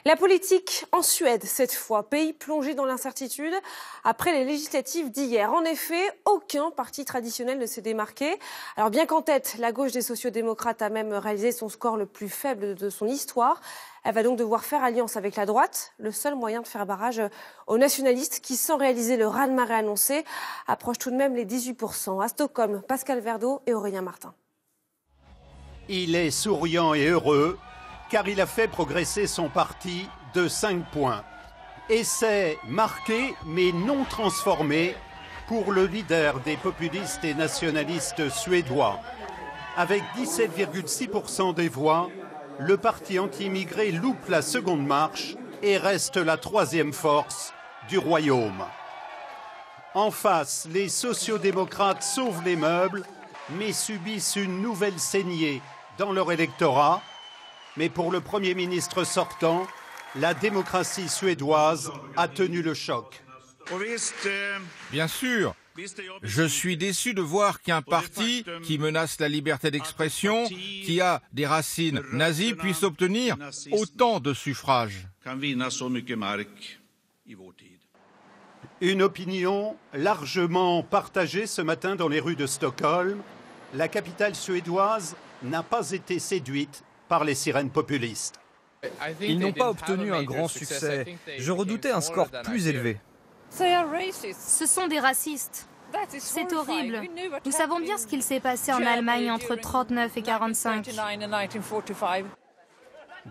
La politique en Suède, cette fois, pays plongé dans l'incertitude après les législatives d'hier. En effet, aucun parti traditionnel ne s'est démarqué. Alors bien qu'en tête, la gauche des sociodémocrates a même réalisé son score le plus faible de son histoire. Elle va donc devoir faire alliance avec la droite, le seul moyen de faire barrage aux nationalistes qui, sans réaliser le raz-de-marée annoncé, approchent tout de même les 18%. À Stockholm, Pascal Verdeau et Aurélien Martin. Il est souriant et heureux car il a fait progresser son parti de 5 points. Essai marqué mais non transformé pour le leader des populistes et nationalistes suédois. Avec 17,6% des voix, le parti anti-immigré loupe la seconde marche et reste la troisième force du royaume. En face, les sociodémocrates sauvent les meubles, mais subissent une nouvelle saignée dans leur électorat. Mais pour le Premier ministre sortant, la démocratie suédoise a tenu le choc. Bien sûr, je suis déçu de voir qu'un parti qui menace la liberté d'expression, qui a des racines nazies, puisse obtenir autant de suffrages. Une opinion largement partagée ce matin dans les rues de Stockholm. La capitale suédoise n'a pas été séduite par les sirènes populistes. Ils n'ont pas obtenu un grand succès. Je redoutais un score plus élevé. Ce sont des racistes. C'est horrible. Nous savons bien ce qu'il s'est passé en Allemagne entre 1939 et 1945.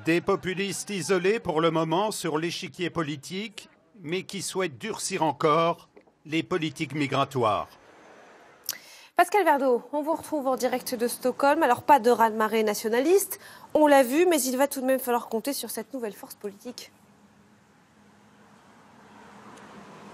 Des populistes isolés pour le moment sur l'échiquier politique, mais qui souhaitent durcir encore les politiques migratoires. Pascal Verdeau, on vous retrouve en direct de Stockholm. Alors pas de raz-de-marée nationaliste, on l'a vu, mais il va tout de même falloir compter sur cette nouvelle force politique.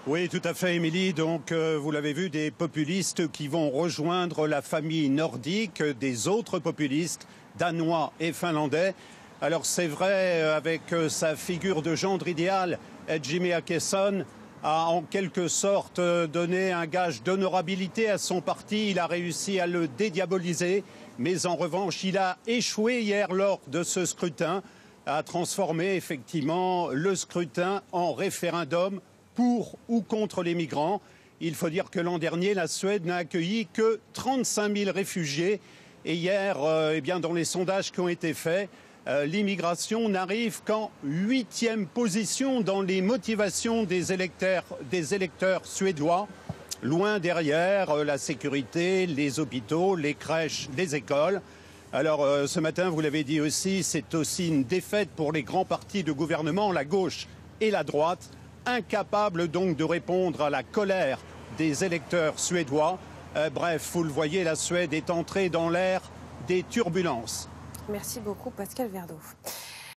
Oui, tout à fait, Émilie. Donc, vous l'avez vu, des populistes qui vont rejoindre la famille nordique des autres populistes, danois et finlandais. Alors, c'est vrai, avec sa figure de gendre idéal, Jimmy Åkesson a en quelque sorte donné un gage d'honorabilité à son parti. Il a réussi à le dédiaboliser, mais en revanche, il a échoué hier lors de ce scrutin à transformer effectivement le scrutin en référendum pour ou contre les migrants. Il faut dire que l'an dernier, la Suède n'a accueilli que 35 000 réfugiés. Et hier, dans les sondages qui ont été faits, l'immigration n'arrive qu'en 8e position dans les motivations des électeurs suédois. Loin derrière la sécurité, les hôpitaux, les crèches, les écoles. Alors ce matin, vous l'avez dit aussi, c'est aussi une défaite pour les grands partis de gouvernement, la gauche et la droite, incapables donc de répondre à la colère des électeurs suédois. Bref, vous le voyez, la Suède est entrée dans l'ère des turbulences. Merci beaucoup Pascal Verdeau.